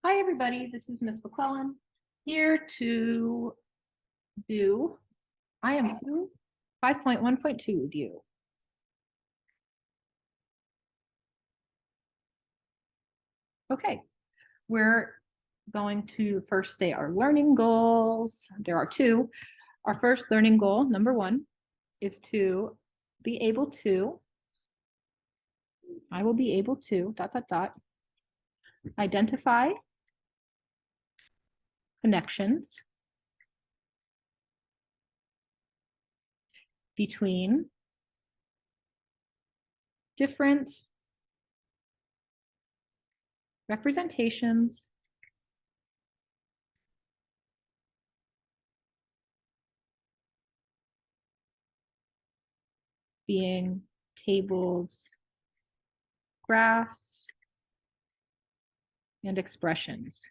Hi, everybody. This is Miss McClellan here to do IM2 5.1.2 with you. Okay, we're going to first say our learning goals. There are two. Our first learning goal, number one, is to be able to, I will be able to, ... identify connections between different representations being tables, graphs, and expressions.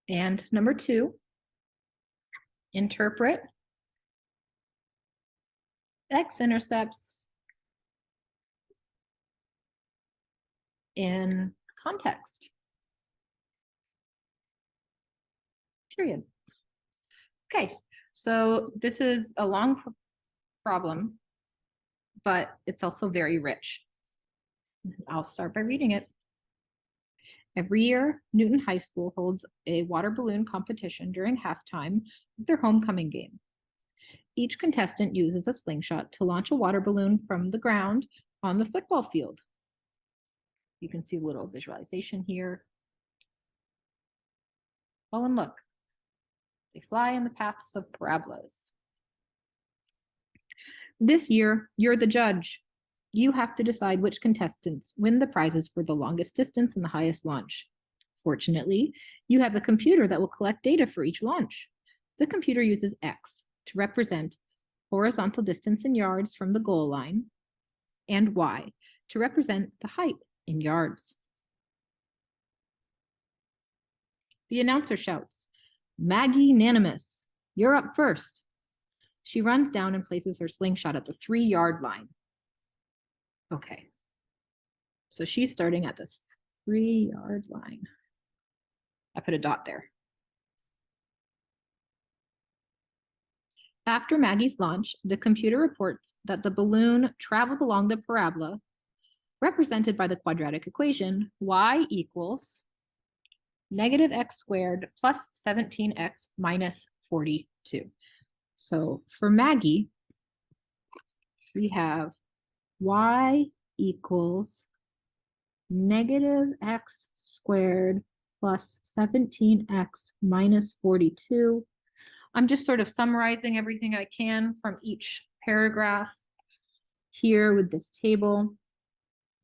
And number two, interpret x-intercepts in context. Period. Okay, so this is a long problem, but it's also very rich. I'll start by reading it. Every year, Newton High School holds a water balloon competition during halftime of their homecoming game. Each contestant uses a slingshot to launch a water balloon from the ground on the football field. You can see a little visualization here. Oh, and look, they fly in the paths of parabolas. This year, you're the judge. You have to decide which contestants win the prizes for the longest distance and the highest launch. Fortunately, you have a computer that will collect data for each launch. The computer uses X to represent horizontal distance in yards from the goal line, and Y to represent the height in yards. The announcer shouts, "Magnanimous, you're up first." She runs down and places her slingshot at the 3-yard line. Okay, so she's starting at the 3-yard line. I put a dot there. After Maggie's launch, the computer reports that the balloon traveled along the parabola represented by the quadratic equation y equals negative x squared plus 17x minus 42. So for Maggie, we have y equals negative x squared plus 17x minus 42. I'm just sort of summarizing everything I can from each paragraph here with this table.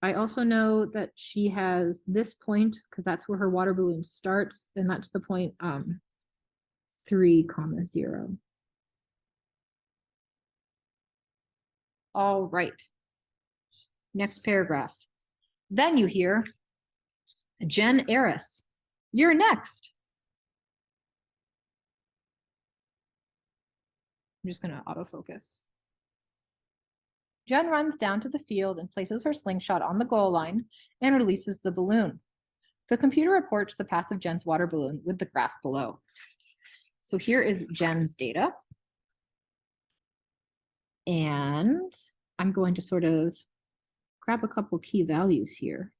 I also know that she has this point because that's where her water balloon starts, and that's the point 3, 0. All right. Next paragraph. Then you hear, "Jen Eris, you're next." I'm just going to autofocus. Jen runs down to the field and places her slingshot on the goal line and releases the balloon. The computer reports the path of Jen's water balloon with the graph below. So here is Jen's data. And I'm going to sort of grab a couple key values here.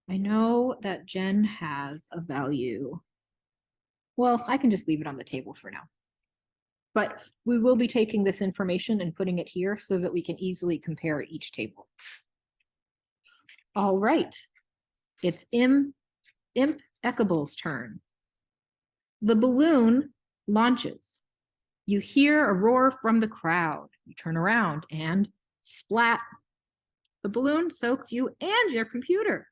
I know that Jen has a value. Well, I can just leave it on the table for now. But we will be taking this information and putting it here so that we can easily compare each table. All right, it's Impeccable's turn. The balloon launches. You hear a roar from the crowd. You turn around and splat. The balloon soaks you and your computer.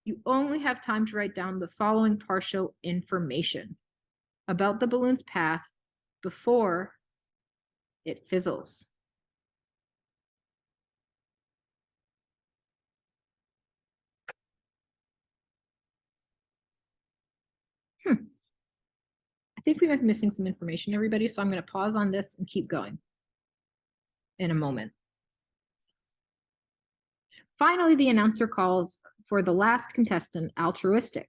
You only have time to write down the following partial information about the balloon's path before it fizzles. I think we might be missing some information, everybody, so I'm going to pause on this and keep going in a moment. Finally, the announcer calls for the last contestant, altruistic.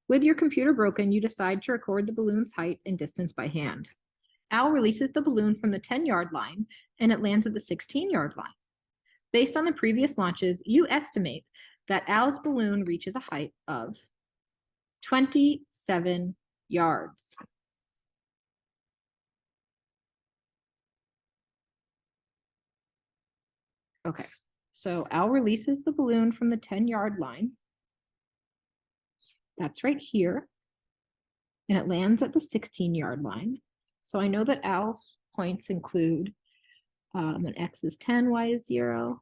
With your computer broken, you decide to record the balloon's height and distance by hand. Al releases the balloon from the 10-yard line, and it lands at the 16-yard line. Based on the previous launches, you estimate that Al's balloon reaches a height of 27 yards. Okay, so Al releases the balloon from the 10-yard line. That's right here. And it lands at the 16-yard line. So I know that Al's points include when x is 10, y is 0,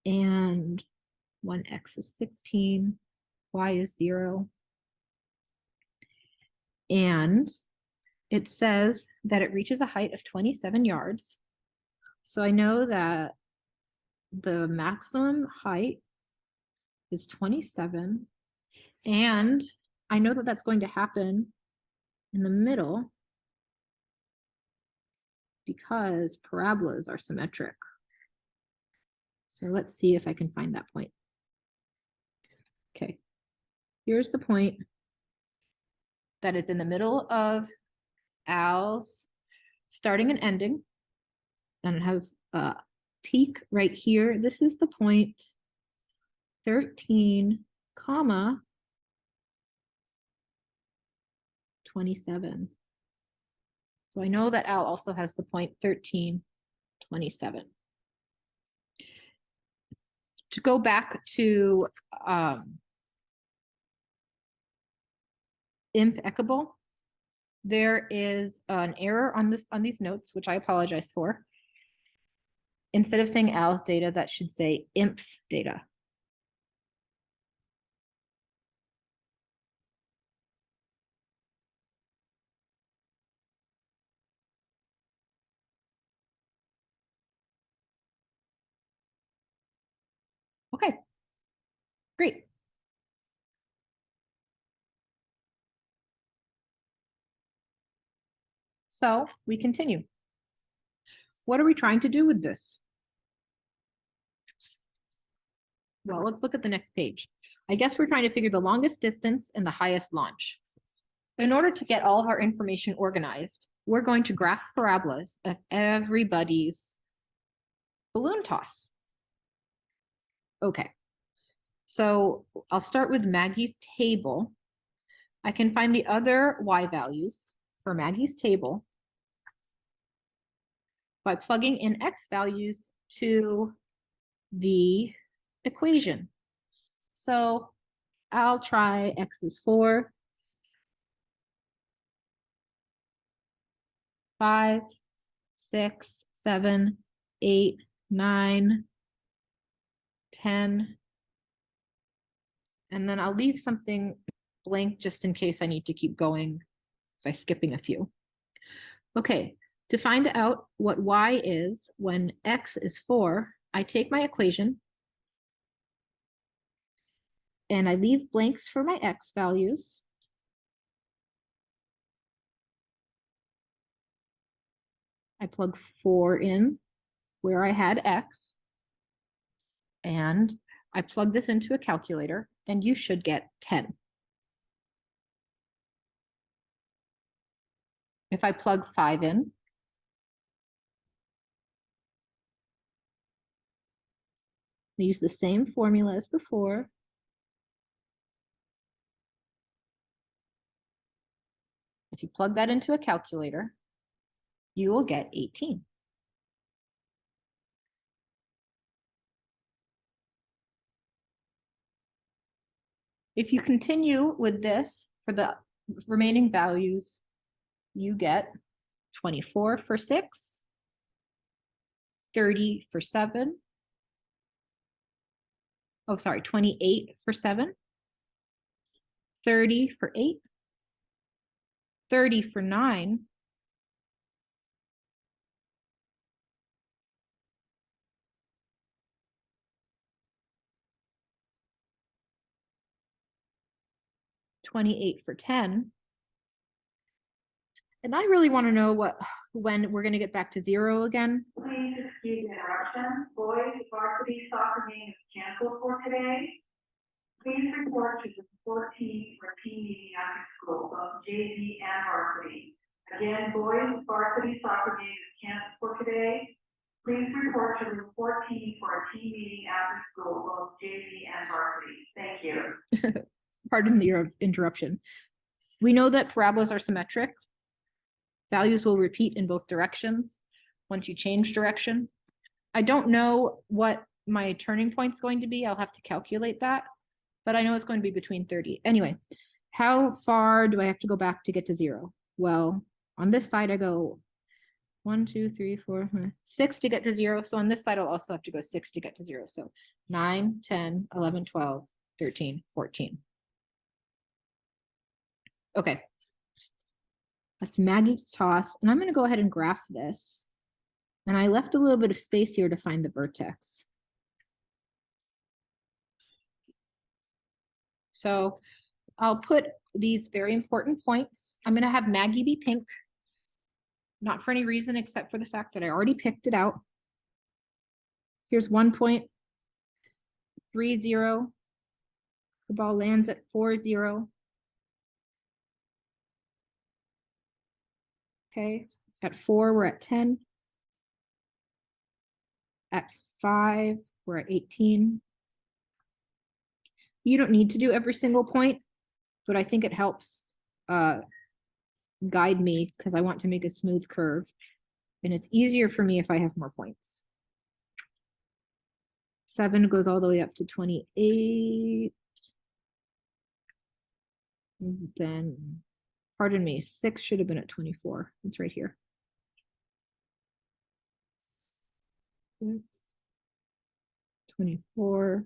and when x is 16, y is 0. And it says that it reaches a height of 27 yards. So I know that the maximum height is 27. And I know that that's going to happen in the middle because parabolas are symmetric. So let's see if I can find that point. Okay, here's the point that is in the middle of Al's starting and ending, and it has a peak right here. This is the point 13, comma 27. So I know that Al also has the point 13, 27. To go back to impeccable, there is an error on these notes, which I apologize for. Instead of saying Al's data, that should say Imp's data. Okay, great. So we continue. What are we trying to do with this? Well, let's look at the next page. I guess we're trying to figure the longest distance and the highest launch. In order to get all of our information organized, we're going to graph parabolas of everybody's balloon toss. Okay, so I'll start with Maggie's table. I can find the other y values for Maggie's table by plugging in x values to the equation. So I'll try x is 4, 5, 6, 7, 8, 9, 10. And then I'll leave something blank just in case I need to keep going by skipping a few. Okay, to find out what y is when x is 4, I take my equation and I leave blanks for my x values. I plug 4 in where I had x, and I plug this into a calculator, and you should get 10. If I plug 5 in, I use the same formula as before. If you plug that into a calculator, you will get 18. If you continue with this for the remaining values, you get 24 for 6, 30 for 7. Oh, sorry, 28 for 7, 30 for 8, 30 for 9, 28 for 10. And I really want to know when we're going to get back to 0 again. Please excuse the interruption. Boys varsity soccer game is today? Please report to the 14th for team meeting after school, both JV and varsity. Again, boys, varsity soccer game is canceled for today. Please report to the 14th for a team meeting after school, both JV and varsity. Thank you. Pardon the interruption. We know that parabolas are symmetric. Values will repeat in both directions once you change direction. I don't know what my turning point's going to be. I'll have to calculate that, but I know it's going to be between 30. Anyway, how far do I have to go back to get to 0? Well, on this side, I go 1, 2, 3, 4, 6 to get to 0. So on this side, I'll also have to go 6 to get to 0. So 9, 10, 11, 12, 13, 14. Okay. That's Maggie's toss. And I'm going to go ahead and graph this. And I left a little bit of space here to find the vertex. So I'll put these very important points. I'm going to have Maggie be pink. Not for any reason except for the fact that I already picked it out. Here's 1 point, 3, 0. The ball lands at 4, 0. Okay, at 4, we're at 10. At 5, we're at 18. You don't need to do every single point, but I think it helps guide me because I want to make a smooth curve. And it's easier for me if I have more points. 7 goes all the way up to 28. And then, pardon me, 6 should have been at 24. It's right here. 24.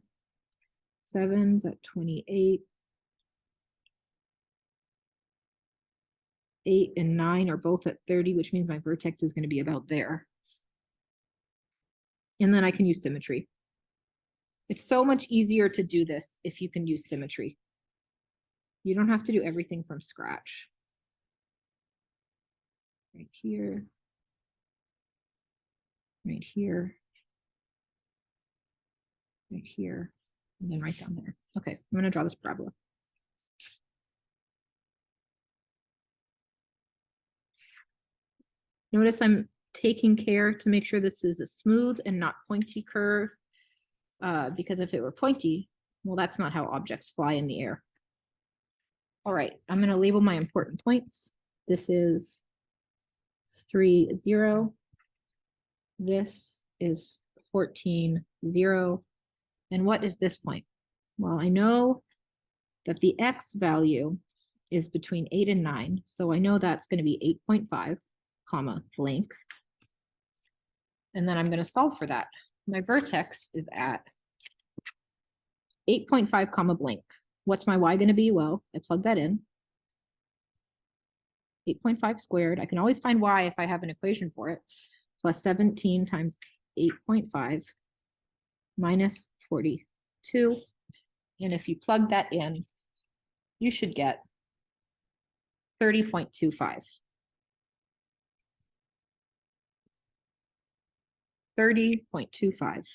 7's at 28. 8 and 9 are both at 30, which means my vertex is going to be about there. And then I can use symmetry. It's so much easier to do this if you can use symmetry. You don't have to do everything from scratch. Right here. Right here. Right here. And then right down there. Okay, I'm going to draw this parabola. Notice I'm taking care to make sure this is a smooth and not pointy curve, because if it were pointy, well, that's not how objects fly in the air. All right, I'm going to label my important points. This is 3, 0. This is 14, 0. And what is this point? Well, I know that the x value is between 8 and 9. So I know that's going to be 8.5, comma, blank. And then I'm going to solve for that. My vertex is at 8.5, comma, blank. What's my y going to be? Well, I plug that in. 8.5 squared. I can always find y if I have an equation for it. Plus 17 times 8.5 minus 42. And if you plug that in, you should get 30.25. 30.25.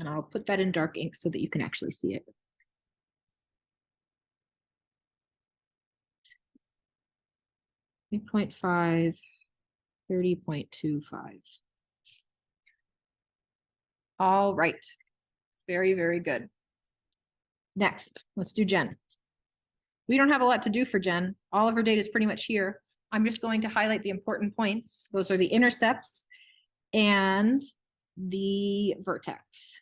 And I'll put that in dark ink so that you can actually see it. .5, 30.25. All right. Very, very good. Next, let's do Jen. We don't have a lot to do for Jen. All of her data is pretty much here. I'm just going to highlight the important points. Those are the intercepts and the vertex.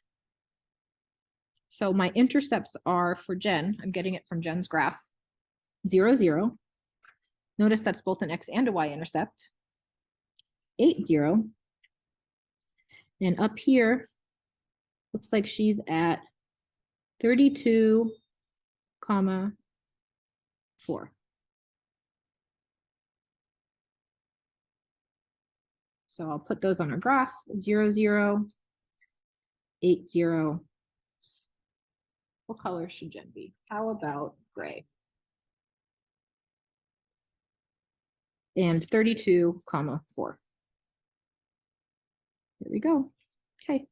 So my intercepts are for Jen, I'm getting it from Jen's graph, 0, 0. Notice that's both an x and a y intercept. 8, 0. And up here, looks like she's at 32, comma, 4. So I'll put those on our graph, 0, 0, 8, 0. What color should Jen be? How about gray? And 32, comma, 4. There we go. Okay.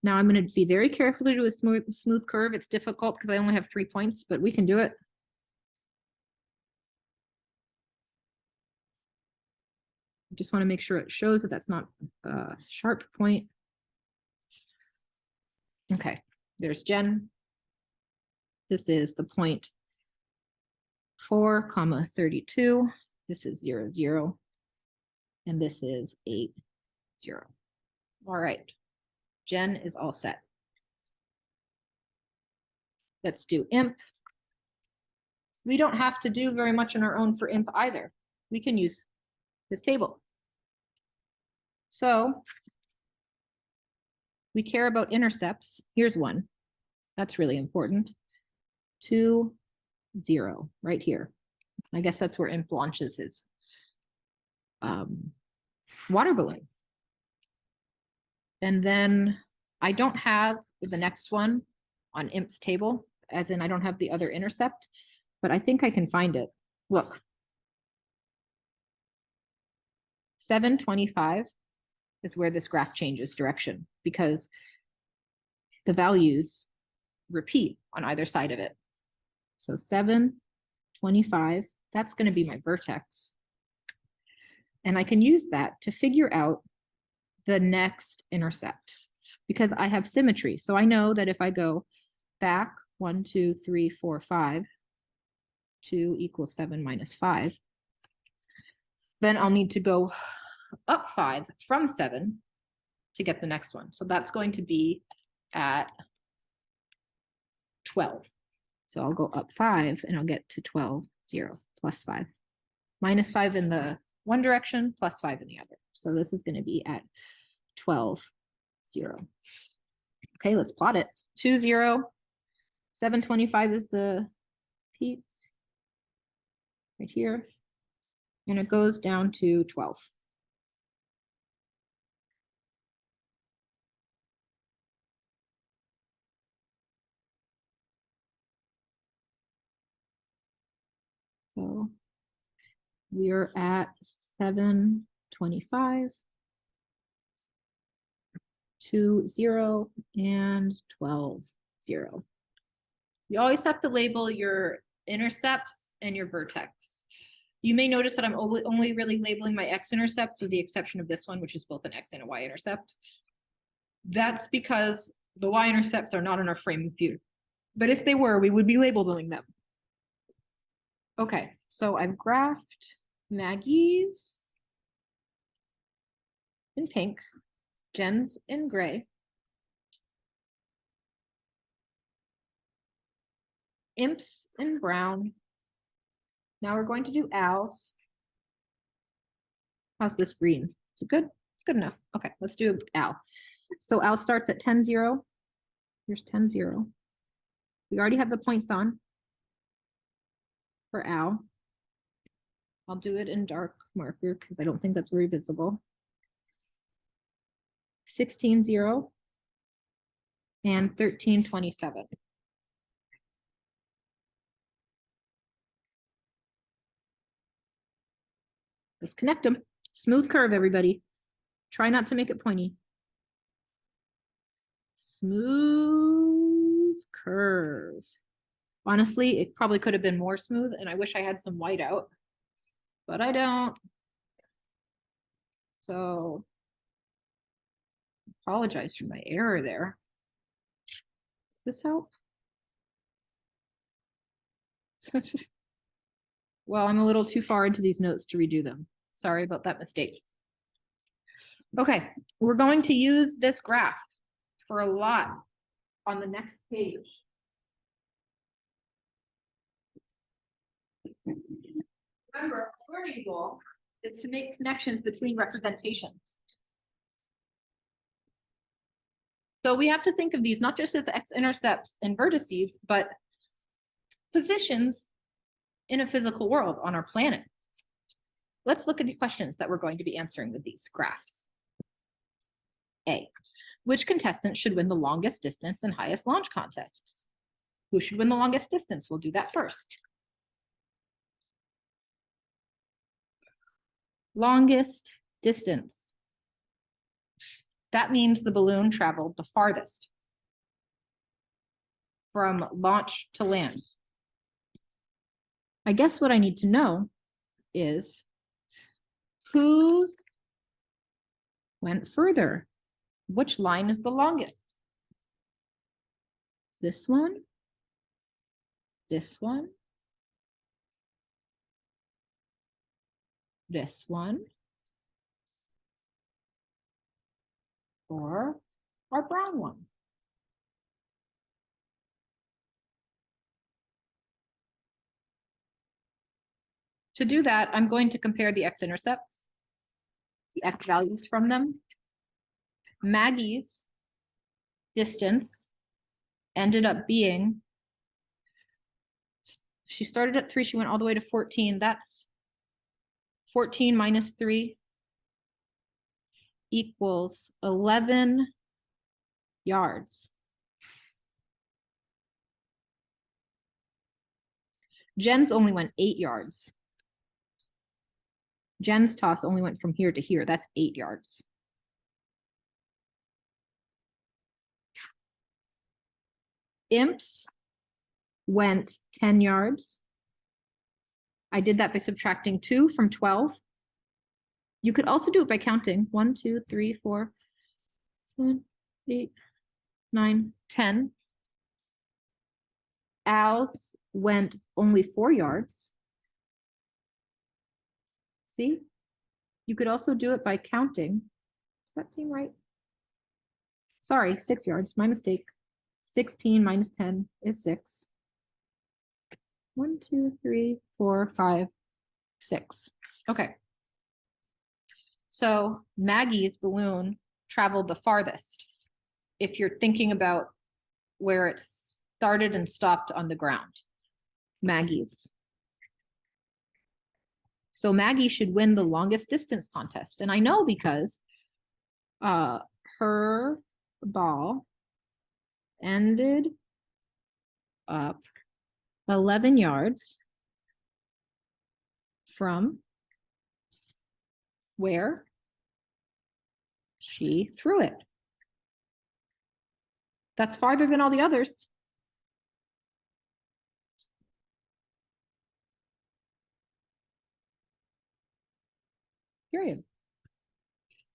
Now I'm going to be very careful to do a smooth curve. It's difficult because I only have 3 points, but we can do it. Just want to make sure it shows that that's not a sharp point. Okay, there's Jen. This is the point 4, 32. This is 0, 0. And this is 8, 0. All right, Jen is all set. Let's do IMP. We don't have to do very much on our own for IMP either. We can use this table. So we care about intercepts. Here's one. That's really important. 2, 0, right here. I guess that's where IMP launches his water balloon. And then I don't have the next one on IMP's table, as in I don't have the other intercept, but I think I can find it. Look. 725 is where this graph changes direction because the values repeat on either side of it. So 725, that's going to be my vertex. And I can use that to figure out the next intercept because I have symmetry. So I know that if I go back 1, 2, 3, 4, 5, 2 equals 7 minus 5, then I'll need to go up 5 from 7 to get the next one. So that's going to be at 12. So I'll go up 5 and I'll get to 12, 0, plus 5. Minus 5 in the one direction, plus 5 in the other. So this is going to be at 12, 0. Okay, let's plot it. 2, 0. 725 is the peak right here. And it goes down to 12. So we're at 725, 2, 0, and 12, 0. You always have to label your intercepts and your vertex. You may notice that I'm only really labeling my x-intercepts with the exception of this one, which is both an x and a y-intercept. That's because the y-intercepts are not in our frame of view. But if they were, we would be labeling them. Okay, so I've graphed Maggie's in pink, Jen's in gray, IMP's in brown. Now we're going to do Al's. How's this green? Is it good? It's good enough. Okay, let's do Al. So Al starts at 10, 0. Here's 10, 0. We already have the points on for Al. I'll do it in dark marker because I don't think that's very visible. 16, 0 and 13, 27. Let's connect them. Smooth curve, everybody. Try not to make it pointy. Smooth curve. Honestly, it probably could have been more smooth, and I wish I had some white out, but I don't. So, apologize for my error there. Does this help? Well, I'm a little too far into these notes to redo them. Sorry about that mistake. Okay, we're going to use this graph for a lot on the next page. Remember, learning goal is to make connections between representations. So we have to think of these not just as x-intercepts and vertices, but positions in a physical world on our planet. Let's look at the questions that we're going to be answering with these graphs. A, which contestant should win the longest distance and highest launch contests? Who should win the longest distance? We'll do that first. Longest distance. That means the balloon traveled the farthest from launch to land. I guess what I need to know is whose went further? Which line is the longest? This one? This one? This one? Or our brown one? To do that, I'm going to compare the x-intercepts, the x values from them. Maggie's distance ended up being, she started at 3, she went all the way to 14. That's 14 minus 3 equals 11 yards. Jen's only went 8 yards. Jen's toss only went from here to here. That's 8 yards. Imps went 10 yards. I did that by subtracting 2 from 12. You could also do it by counting 1, 2, 3, 4, 7, 8, 9, 10. Al's went only 4 yards. See? You could also do it by counting. Does that seem right? Sorry, 6 yards, my mistake. 16 minus 10 is 6. 1, 2, 3, 4, 5, 6. Okay. So Maggie's balloon traveled the farthest. If you're thinking about where it started and stopped on the ground, Maggie's. So Maggie should win the longest distance contest. And I know because her ball ended up 11 yards from where she threw it. That's farther than all the others. Period.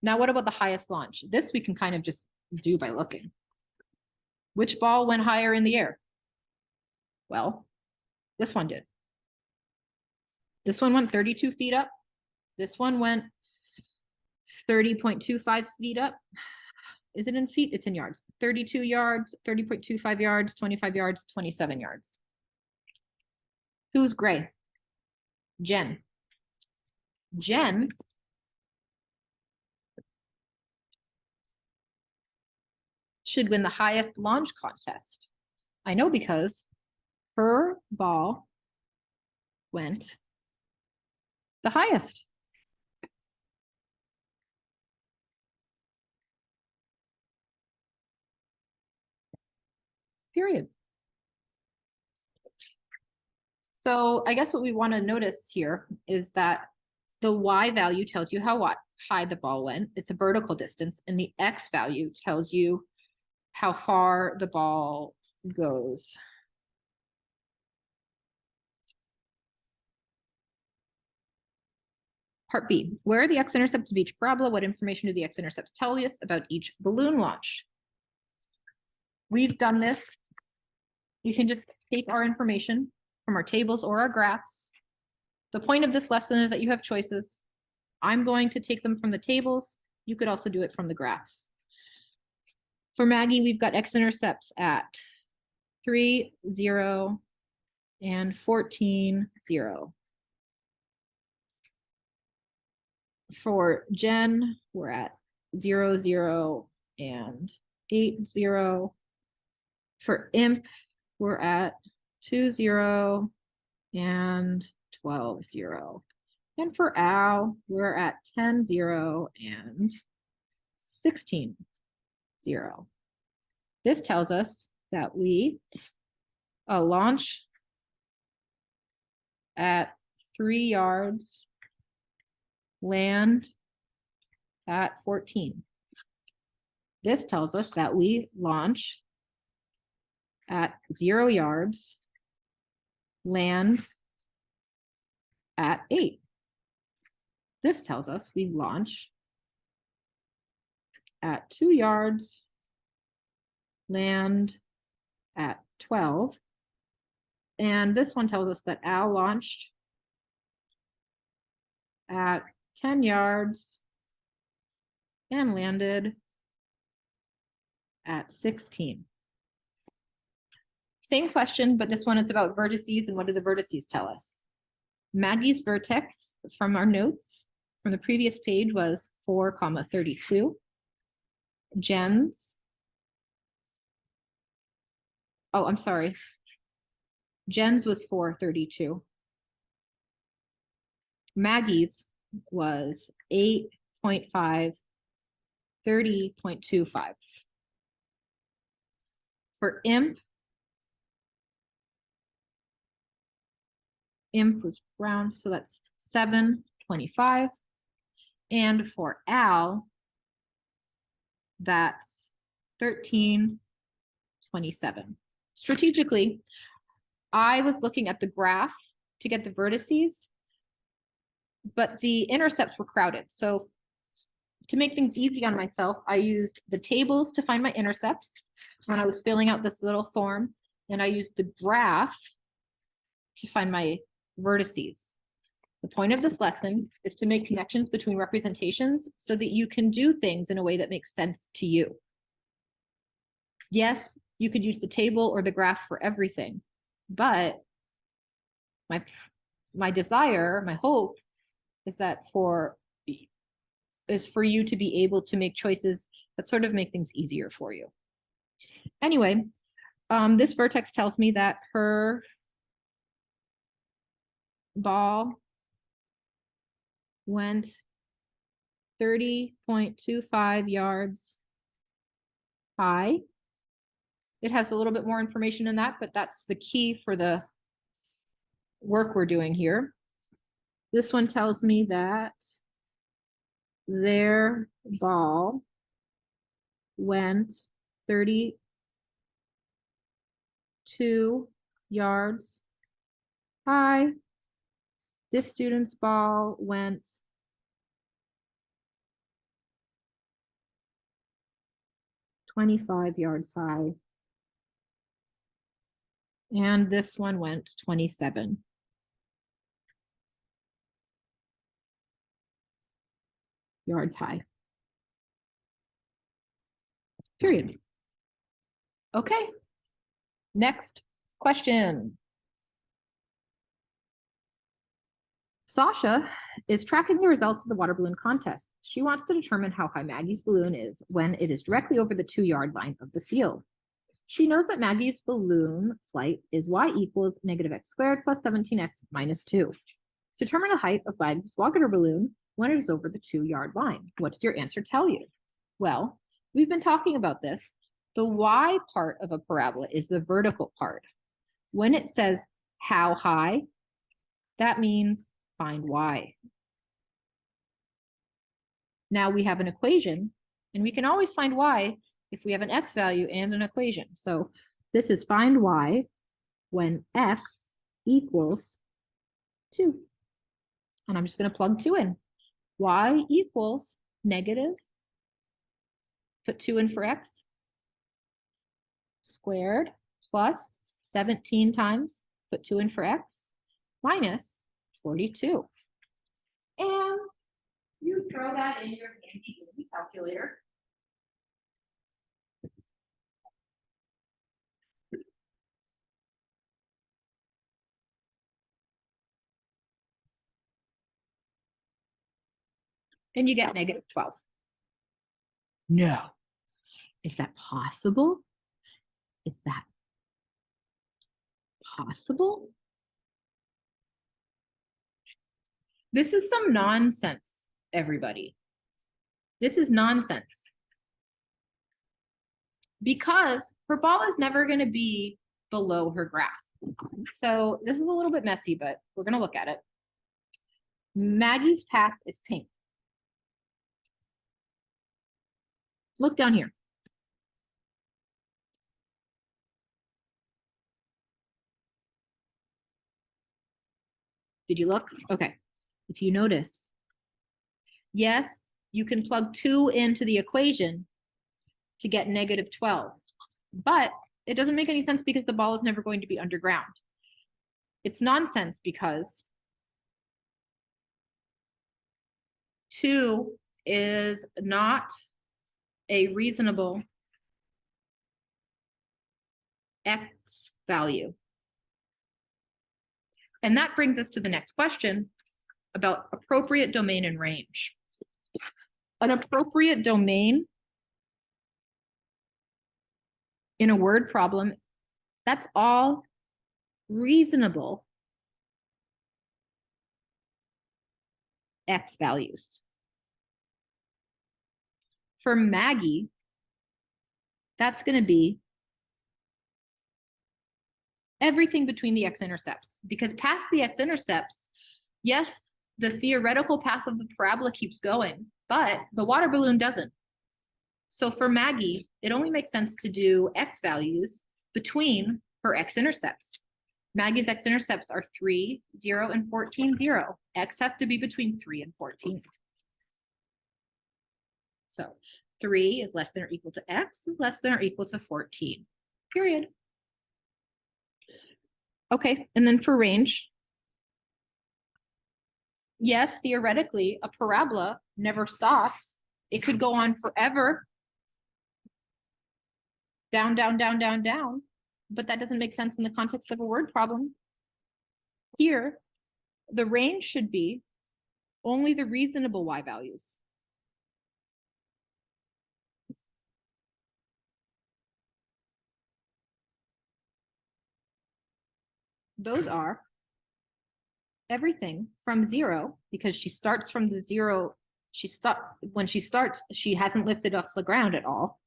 Now, what about the highest launch? This we can kind of just do by looking. Which ball went higher in the air? Well, this one did. This one went 32 feet up. This one went 30.25 feet up. Is it in feet? It's in yards. 32 yards, 30.25 yards, 25 yards, 27 yards. Who's gray? Jen. Jen should win the highest launch contest. I know because her ball went the highest. Period. So I guess what we want to notice here is that the y value tells you how high the ball went. It's a vertical distance, and the x value tells you how far the ball goes. Part B, where are the x-intercepts of each parabola? What information do the x-intercepts tell us about each balloon launch? We've done this. You can just take our information from our tables or our graphs. The point of this lesson is that you have choices. I'm going to take them from the tables. You could also do it from the graphs. For Maggie, we've got x-intercepts at 3, 0, and 14, 0. For Jen, we're at 0, 0, and 8, 0. For Imp, we're at 2, 0, and 12, 0. And for Al, we're at 10, 0, and 16, 0. This tells us that we launch at 3 yards, land at 14. This tells us that we launch at 0 yards, land at 8. This tells us we launch at 2 yards, land at 12. And this one tells us that Al launched at 10 yards and landed at 16. Same question, but this one is about vertices, and what do the vertices tell us? Maggie's vertex from our notes from the previous page was 4,32. Jen's, oh, I'm sorry. Jen's was 4,32. Maggie's was 8.5, 30.25. For Imp was round, so that's 7.25. And for Al, that's 13.27. Strategically, I was looking at the graph to get the vertices, but the intercepts were crowded. So to make things easy on myself, I used the tables to find my intercepts when I was filling out this little form, and I used the graph to find my vertices. The point of this lesson is to make connections between representations so that you can do things in a way that makes sense to you. Yes, you could use the table or the graph for everything, but my desire, my hope is that for you to be able to make choices that sort of make things easier for you. Anyway, this vertex tells me that her ball went 30.25 yards high. It has a little bit more information in that, but that's the key for the work we're doing here. This one tells me that their ball went 32 yards high. This student's ball went 25 yards high. And this one went 27. Yards high. Period. Okay. Next question. Sasha is tracking the results of the water balloon contest. She wants to determine how high Maggie's balloon is when it is directly over the 2-yard line of the field. She knows that Maggie's balloon flight is y equals -x² plus 17x minus 2. Determine the height of Maggie's water balloon when it is over the 2-yard line. What does your answer tell you? Well, we've been talking about this. The y part of a parabola is the vertical part. When it says how high, that means find y. Now we have an equation, and we can always find y if we have an x value and an equation. So this is find y when x equals 2. And I'm just going to plug 2 in. Y equals negative, put 2 in for x, squared plus 17 times, put 2 in for x, minus 42. And you throw that in your handy calculator. And you get -12. No. Is that possible? Is that possible? This is some nonsense, everybody. This is nonsense. Because her ball is never going to be below her graph. So this is a little bit messy, but we're going to look at it. Maggie's path is pink. Look down here. Did you look? Okay. If you notice, yes, you can plug 2 into the equation to get negative 12, but it doesn't make any sense because the ball is never going to be underground. It's nonsense because 2 is not a reasonable x value. And that brings us to the next question about appropriate domain and range. An appropriate domain in a word problem, that's all reasonable x values. For Maggie, that's going to be everything between the x-intercepts, because past the x-intercepts, yes, the theoretical path of the parabola keeps going, but the water balloon doesn't. So for Maggie, it only makes sense to do x values between her x-intercepts. Maggie's x-intercepts are 3, 0, and 14, 0. X has to be between 3 and 14. So 3 is less than or equal to x is less than or equal to 14, period. Okay, and then for range, yes, theoretically, a parabola never stops. It could go on forever. Down, down, down, down, down. But that doesn't make sense in the context of a word problem. Here, the range should be only the reasonable y values. Those are everything from 0, because she starts from the 0, when she starts, she hasn't lifted off the ground at all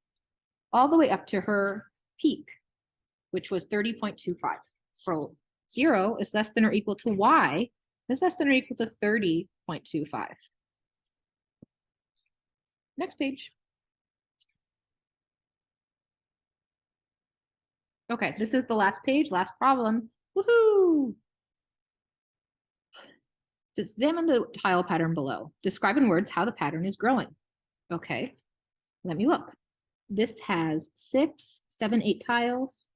the way up to her peak, which was 30.25. So 0 is less than or equal to y is less than or equal to 30.25. Next page. Okay, this is the last page, last problem. Woohoo! To examine the tile pattern below. Describe in words how the pattern is growing. Okay, let me look. This has 6, 7, 8 tiles.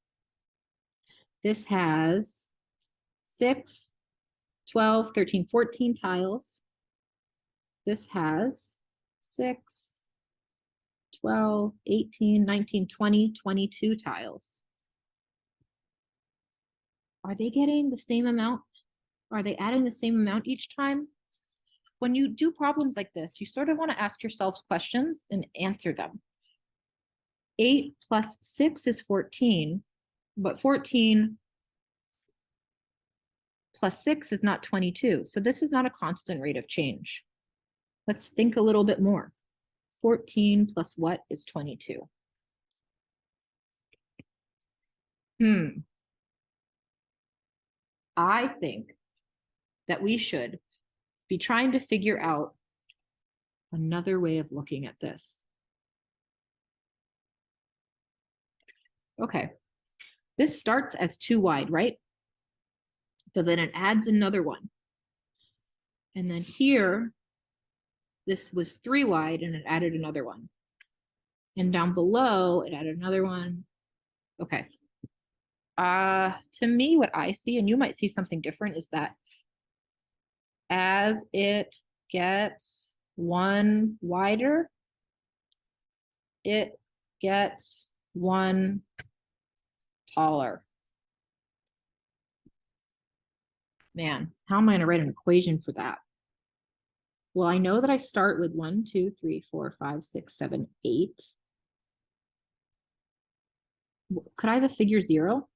This has 6, 12, 13, 14 tiles. This has 6, 12, 18, 19, 20, 22 tiles. Are they getting the same amount? Are they adding the same amount each time? When you do problems like this, you sort of want to ask yourselves questions and answer them. 8 plus 6 is 14, but 14 plus 6 is not 22. So this is not a constant rate of change. Let's think a little bit more. 14 plus what is 22? I think that we should be trying to figure out another way of looking at this. Okay, this starts as 2 wide, right? But then it adds another one. And then here, this was 3 wide and it added another one. And down below, it added another one. Okay. To me, what I see, and you might see something different, is that as it gets one wider, it gets one taller. Man, how am I going to write an equation for that? Well, I know that I start with 1, 2, 3, 4, 5, 6, 7, 8. Could I have a figure 0?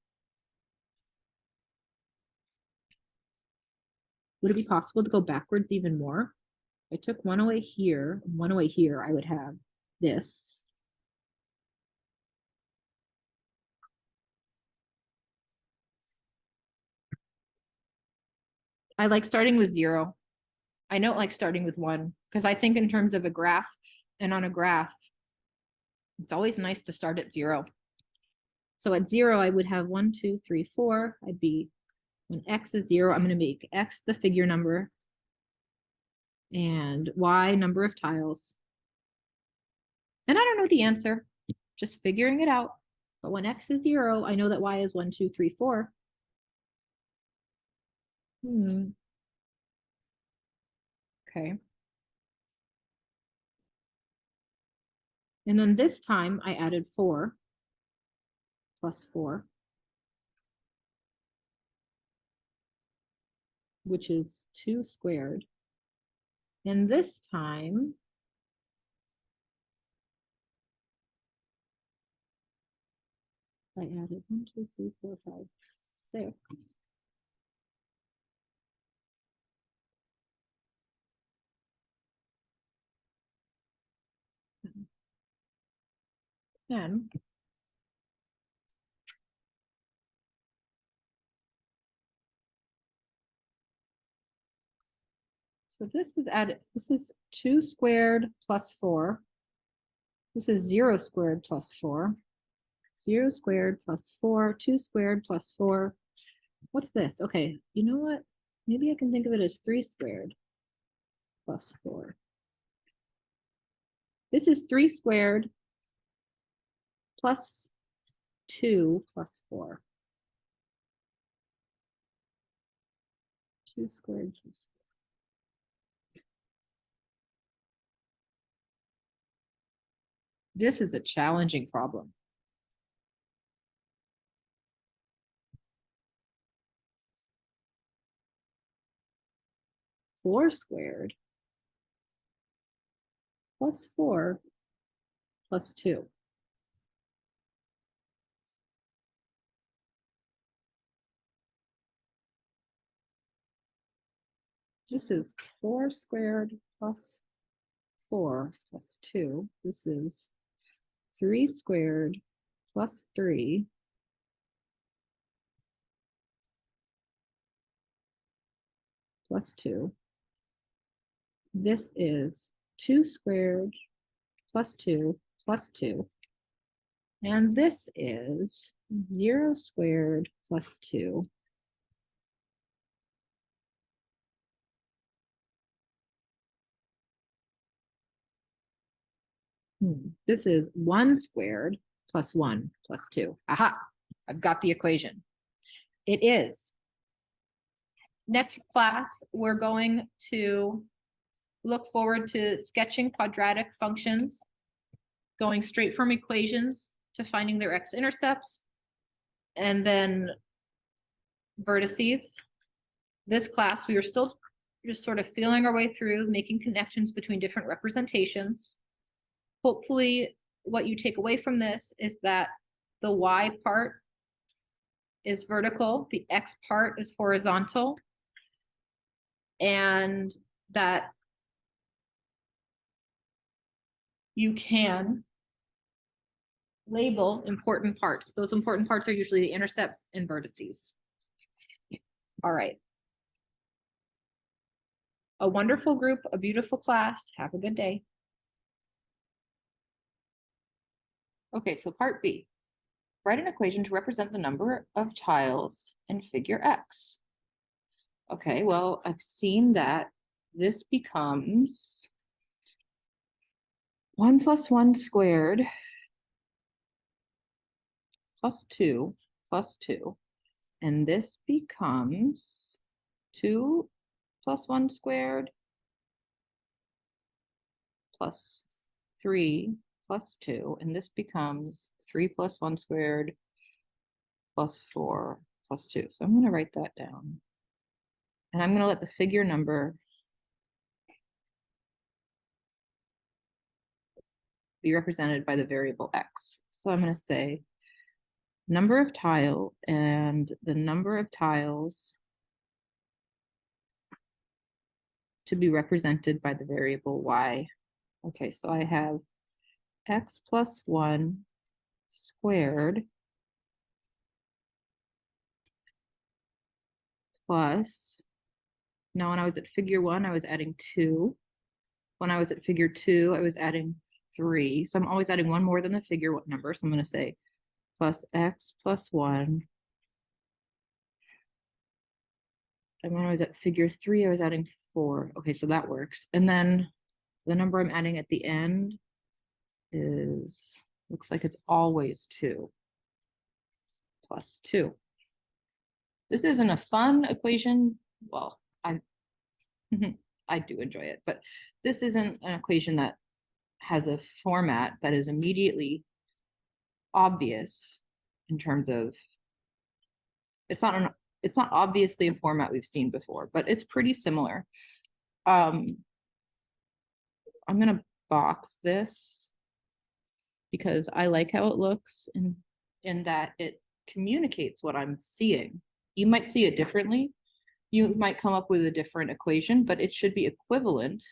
Would it be possible to go backwards even more? If I took 1 away here and 1 away here, I would have this. I like starting with 0. I don't like starting with 1 because I think in terms of a graph, and on a graph, it's always nice to start at 0. So at 0, I would have 1, 2, 3, 4. I'd be When x is 0, I'm going to make x the figure number and y number of tiles. And I don't know the answer, just figuring it out. But when x is 0, I know that y is 1, 2, 3, 4. Okay. And then this time I added 4 plus 4, which is 2 squared. And this time I added 1, 2, 3, 4, 5, 6. And so this is added, this is 2 squared plus 4. This is 0 squared plus 4. 0 squared plus 4, 2 squared plus 4. What's this? Okay, you know what? Maybe I can think of it as 3 squared plus 4. This is 3 squared plus 2 plus 4. 2 squared plus 4. This is a challenging problem. Four squared plus 4 plus 2. This is 4 squared plus 4 plus 2. This is 3 squared plus 3 plus 2. This is 2 squared plus 2 plus 2. And this is 0 squared plus 2. This is 1 squared plus 1 plus 2. Aha, I've got the equation. It is. Next class, we're going to look forward to sketching quadratic functions, going straight from equations to finding their x-intercepts, and then vertices. This class, we are still just sort of feeling our way through, making connections between different representations. Hopefully, what you take away from this is that the y part is vertical, the x part is horizontal, and that you can label important parts. Those important parts are usually the intercepts and vertices. All right. A wonderful group, a beautiful class. Have a good day. Okay, so part B. Write an equation to represent the number of tiles in figure X. Okay, well, I've seen that this becomes 1 plus 1 squared plus 2 plus 2. And this becomes 2 plus 1 squared plus 3 plus 2. And this becomes 3 plus 1 squared plus 4 plus 2. So I'm going to write that down. And I'm going to let the figure number be represented by the variable x. So I'm going to say number of tile and the number of tiles to be represented by the variable y. Okay, so I have x plus 1 squared plus, now when I was at figure 1, I was adding 2. When I was at figure 2, I was adding 3. So I'm always adding one more than the figure number. So I'm going to say plus x plus 1 And when I was at figure 3, I was adding 4. Okay, so that works. And then the number I'm adding at the end is, looks like it's always 2 plus 2. This isn't a fun equation. Well, I do enjoy it, but this isn't an equation that has a format that is immediately obvious in terms of, it's not obviously a format we've seen before, but it's pretty similar. I'm gonna box this because I like how it looks in that it communicates what I'm seeing. You might see it differently. You might come up with a different equation, but it should be equivalent,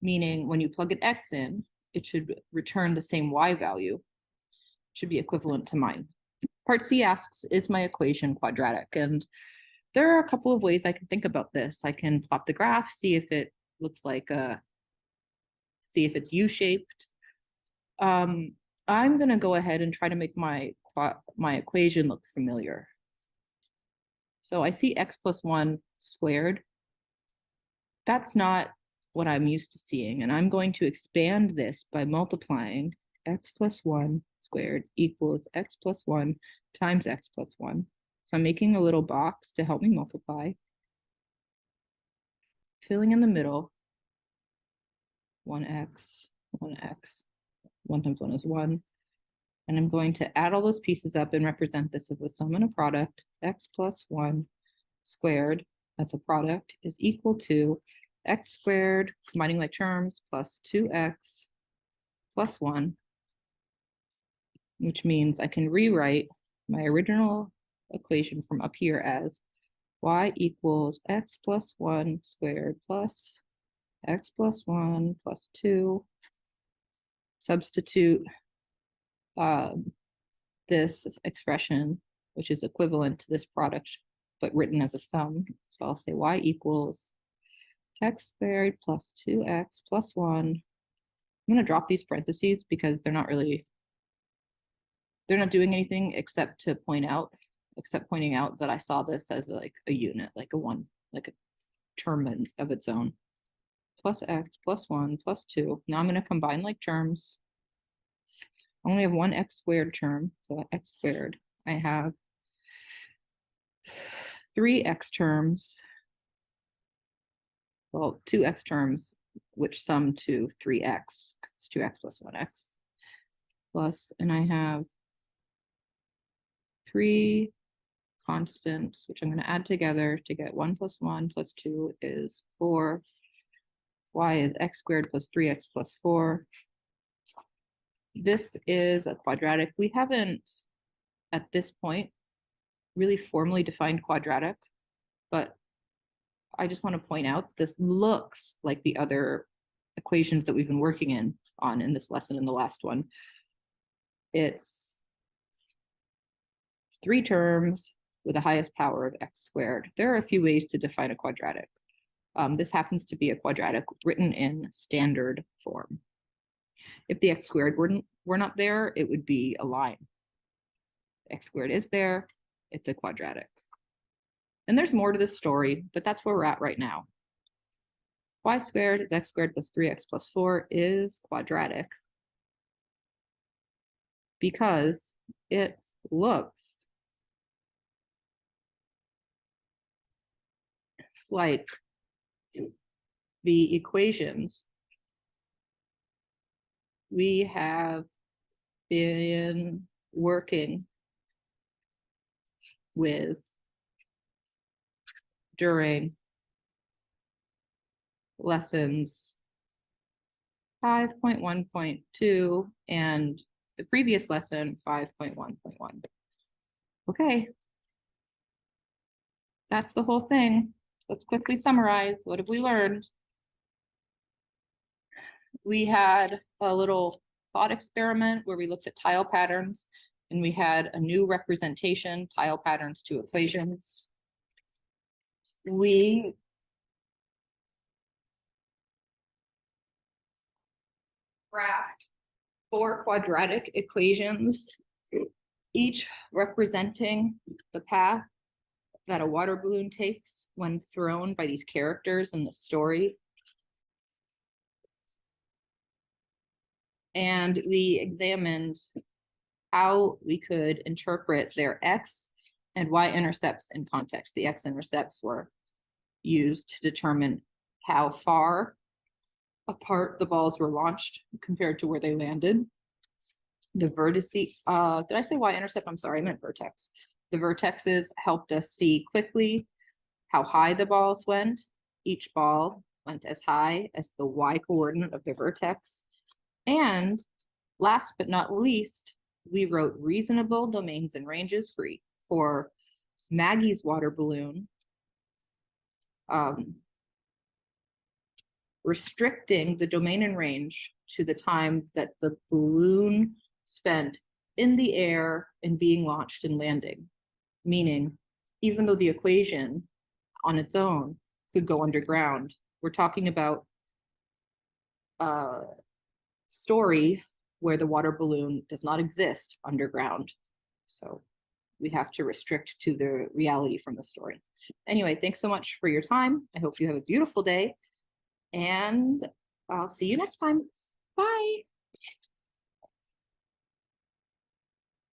meaning when you plug an x in, it should return the same y value. It should be equivalent to mine. Part C asks, is my equation quadratic? And there are a couple of ways I can think about this. I can plot the graph, see if it looks like see if it's U-shaped. I'm gonna go ahead and try to make my equation look familiar. So I see x plus 1 squared. That's not what I'm used to seeing. And I'm going to expand this by multiplying x plus 1 squared equals x plus 1 times x plus 1. So I'm making a little box to help me multiply. Filling in the middle, 1x, 1x, 1 times 1 is 1. And I'm going to add all those pieces up and represent this as a sum and a product. X plus 1 squared as a product is equal to x squared, combining like terms, plus 2x plus 1, which means I can rewrite my original equation from up here as y equals x plus 1 squared plus x plus 1 plus 2. Substitute this expression, which is equivalent to this product, but written as a sum. So I'll say y equals x squared plus 2x plus 1. I'm going to drop these parentheses because they're not doing anything except pointing out that I saw this as like a unit, like a term of its own. Plus x plus 1 plus 2. Now I'm going to combine like terms. I only have one x squared term, so x squared. I have 3 x terms, well, 2 x terms, which sum to 3x. It's 2x plus 1x. Plus, and I have 3 constants, which I'm going to add together to get 1 plus 1 plus 2 is 4. Y is x squared plus 3x plus 4. This is a quadratic. We haven't, at this point, really formally defined quadratic, but I just want to point out this looks like the other equations that we've been working on in this lesson and the last one. It's 3 terms with the highest power of x squared. There are a few ways to define a quadratic. This happens to be a quadratic written in standard form. If the x squared were not there, it would be a line. X squared is there, it's a quadratic. And there's more to this story, but that's where we're at right now. Y squared is x squared plus 3x plus 4 is quadratic because it looks like the equations we have been working with during lessons 5.1.2 and the previous lesson 5.1.1. Okay, that's the whole thing. Let's quickly summarize. What have we learned? We had a little thought experiment where we looked at tile patterns and we had a new representation, tile patterns to equations. We graphed 4 quadratic equations, each representing the path that a water balloon takes when thrown by these characters in the story. And we examined how we could interpret their x and y-intercepts in context. The x-intercepts were used to determine how far apart the balls were launched compared to where they landed. The vertices, did I say y-intercept? I'm sorry, I meant vertex. The vertexes helped us see quickly how high the balls went. Each ball went as high as the y coordinate of the vertex. And last but not least, we wrote reasonable domains and ranges for Maggie's water balloon, restricting the domain and range to the time that the balloon spent in the air and being launched and landing. Meaning, even though the equation on its own could go underground, we're talking about a story where the water balloon does not exist underground. So we have to restrict to the reality from the story. Anyway, thanks so much for your time. I hope you have a beautiful day, and I'll see you next time. Bye.